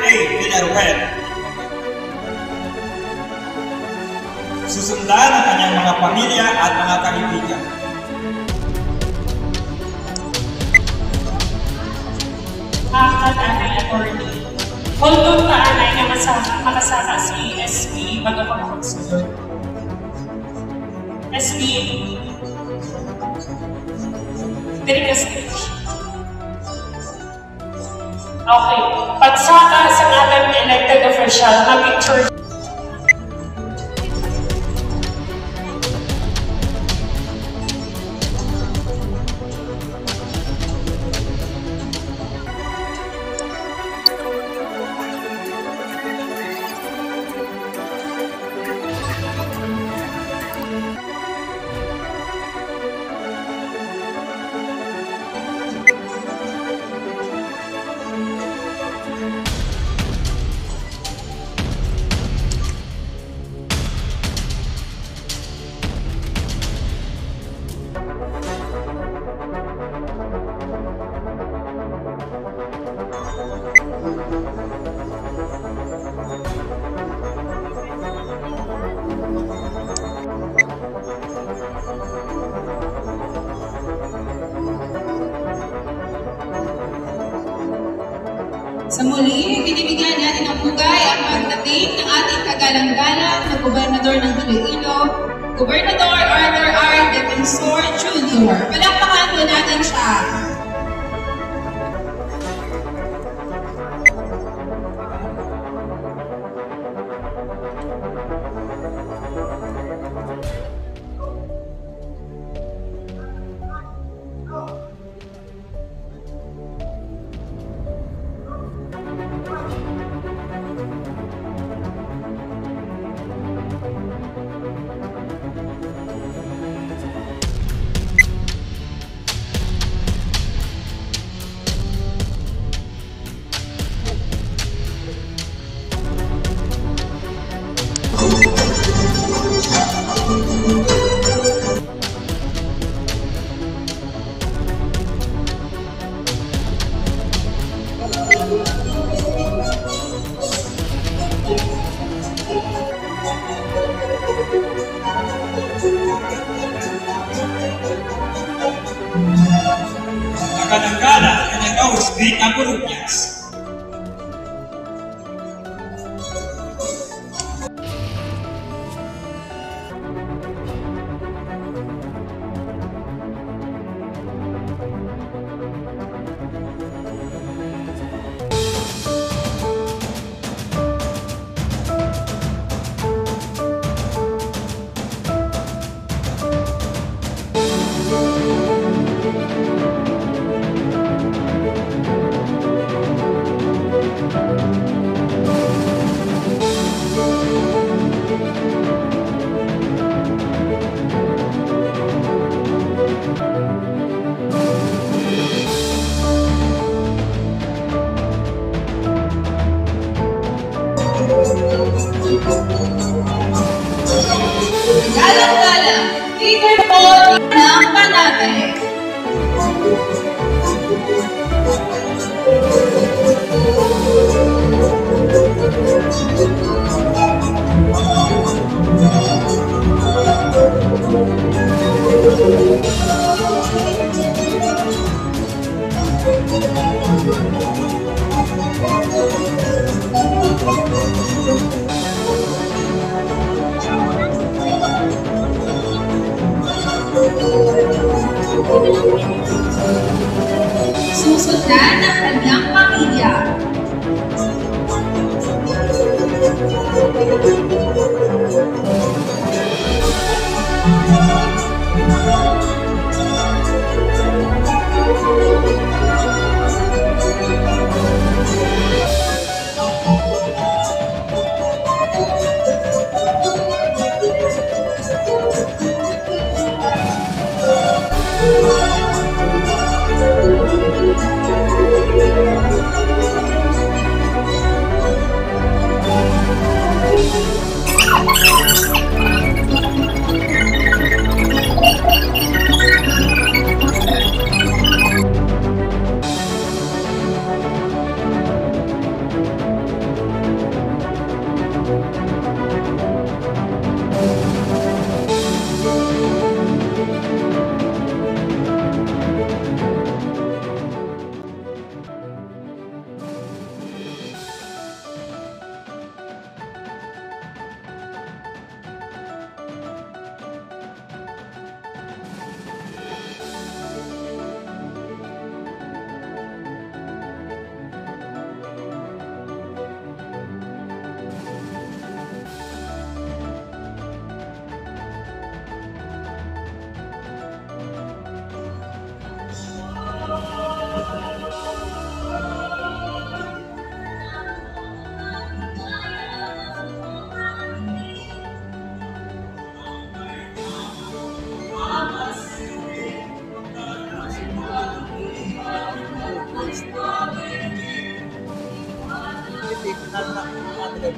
A. Villaruel. Susundan ang kanyang mga pamilya at mga kaibigan. Ang ating attorney. Although taanay na makasama si SP bago pagpagsunod. SP, diri ka stage. Okay, pagsaka sa ating elected official na picture. Sa muli, binibigyan natin ng pugay ang pagdating ng ating kagalang-galang na Gobernador ng Iloilo, Gobernador Arthur R. Defensor Jr. Palakpakan po natin siya. Kagalang-galang kanyang kausbik ang Purugyas. Galang-galang, leader po ng Panagay. Susundan ng kanyang pamilya.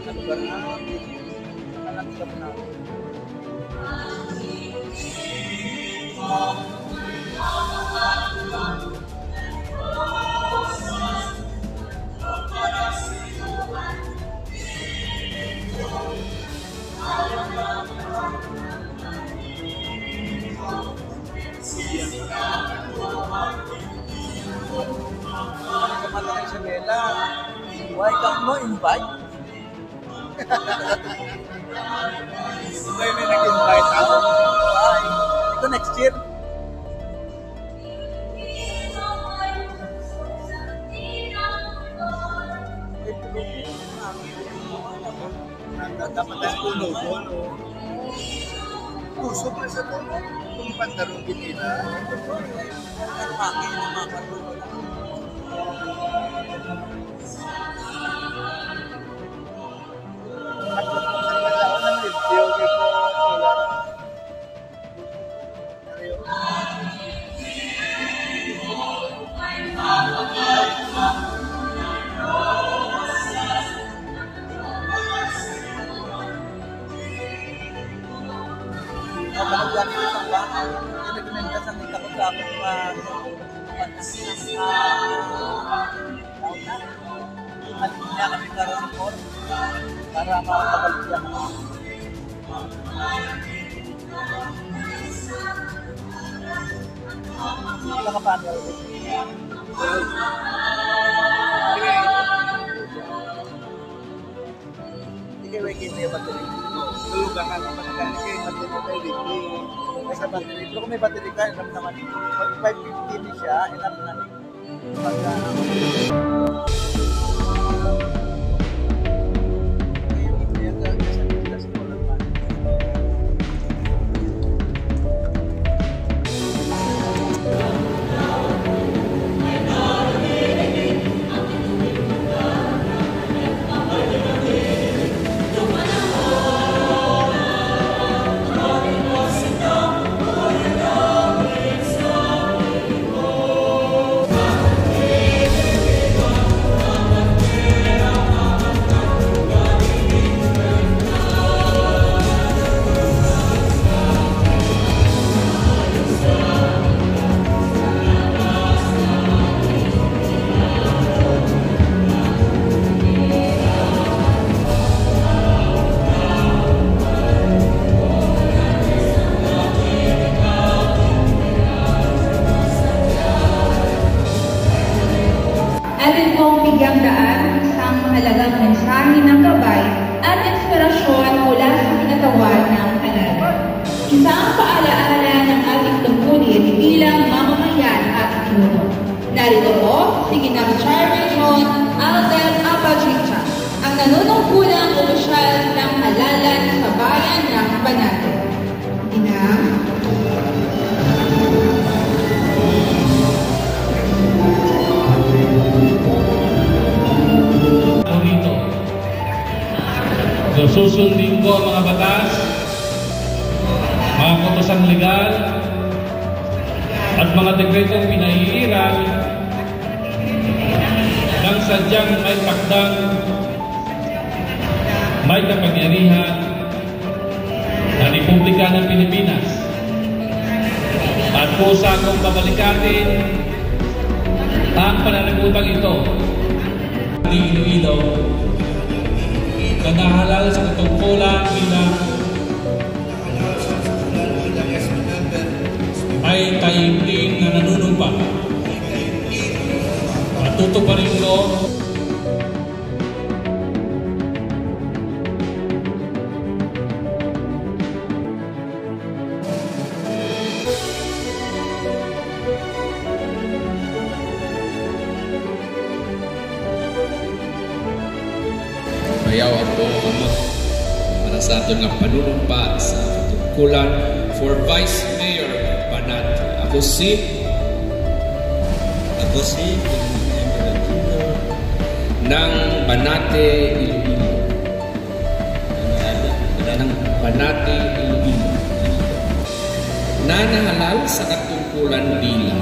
sa lugar namin. Nakakita mo namin. Kamatay sa Bella. Why can't mo invite? May nag-invite ako. Why? Ito next year. Dapat na puno ko, no? Puso pa sa puno. Kung pantarong nila. Ang pangin na mga patuloy. Para makakabalik yan. Hindi ka panel. Hindi kayo waking na yung battery. Tulugan ka naman na kayo battery na may sa battery. Pero kung may battery ka, alam naman 550 siya, enough na. Atin pong bigyang daan isang mahalagang mensahe ng gabay at inspirasyon mula sa kinatawan ng halalan. Isang paalaala ng ating tungkulin bilang mamamayan at pinuno. Narito po si Ginang Chairman John Alden Apachicha, ang nanunungkulang opisyal ng halalan sa bayan ng Banate. Ginang. So, susundin ko ang mga batas, mga kautosan legal, at mga dekretong pinaiiral ng sadyang may pakdang, may kapangyarihan na Republika ng Pilipinas. At kusa kong babalikatin ang pananagutan ito ni Iloilo na nahalal sa katungkulan bilang ay taimtim na nanunumpa. Matutuparin ko Mayaw ako amot para sa ato nga panunumpa sa katungkulan for Vice Mayor Banate. Ako si ng Banate, Iloilo. Ng Banate, Iloilo. Nanahalal sa katungkulan bilang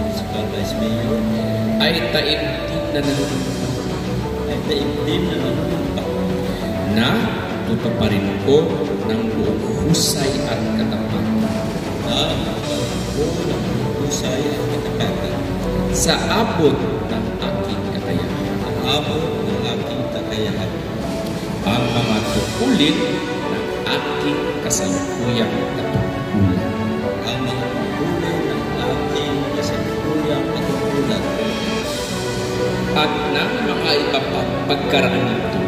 Municipal Vice Mayor ay taimtim na nanunumpa ay daigdig na nanunumpa na tutuparin ko ng buong husay at katapatan sa abot ng aking kakayahan ang mga tungkulin ng aking kasalukuyang katungkulan at ng mga iba pang pagkaraan nito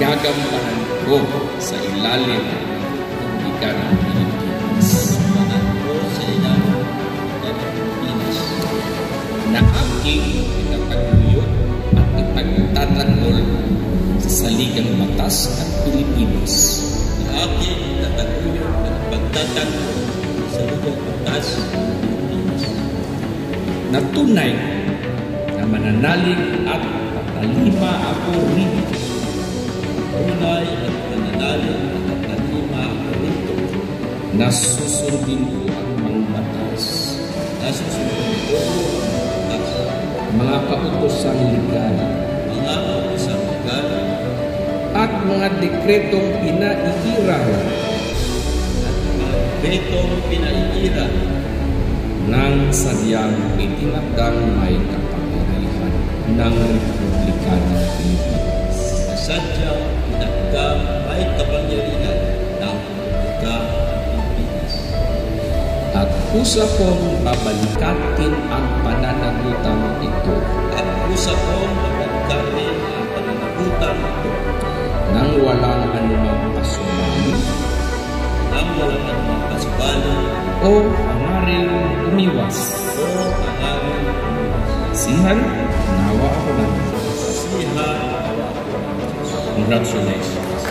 gagampanan ko sa ilalim ng Republika ng Pilipinas na aking itataguyod at ipagtatanggol sa saligang batas ng Pilipinas na tunay na mananalig at tatalima ako rito. Na susundin ko ang mga batas. Mga kautosang legal. At mga dekretong pinaiira ng sadyang itinakdang may kapangyarihan ng Republika ng Pilipinas. At kusa kong babalikatin ang pananagutan ito. Nang walang anumang pasubali o hangaring umiwas. Sihan, nawa ako na. Congratulations.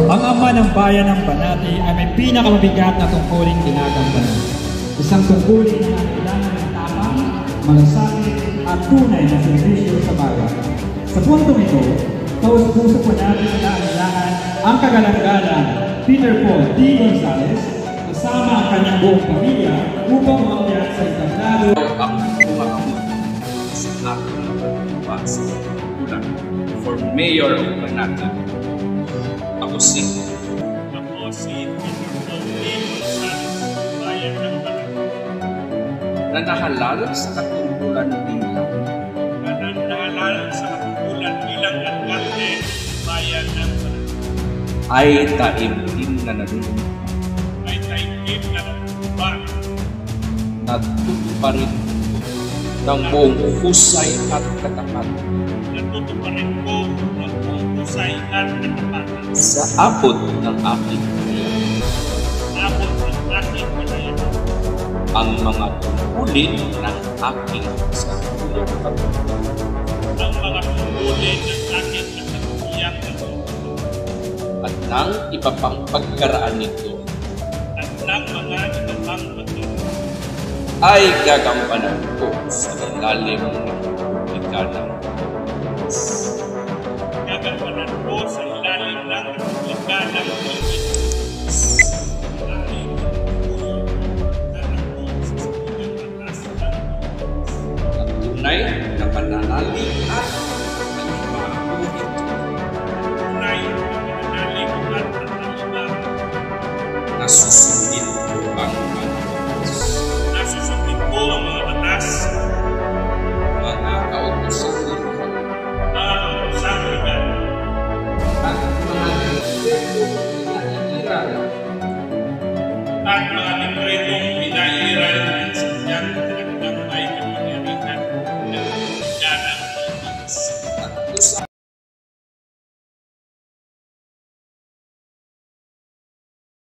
Ang ama ng bayan ng Banati ay may pinakamabigat na tungkulin ginagampanan. Isang tungkulin na kailangan ng tapang, malasakit at tunay na serbisyo sa bayan. Sa puntong ito, taus-puso po natin inaanilangan ang kagalang-galang Peter Paul D. Gonzales kasama ang kanyang buong pamilya upang umakyat sa entablado ang pumakamot sa ating pagkukulang for Mayor of Banati. Ako si Peter Paul D. Gonzales, bayan ng Banati. Na nahalal sa katungkulan bilang alkalde, bayan ng Banati. Ay taimtim na nanunumpa na tutuparin ng buong husay at katapatan sa abot ng aking kakayahan ang mga tungkulin ng aking kasalukuyang at ng iba pang pagkaraan nito ay gagampanan ko sa ilalim ng Republika ng Pilipinas. At tunay na pananalig at nagmabuhit na susunod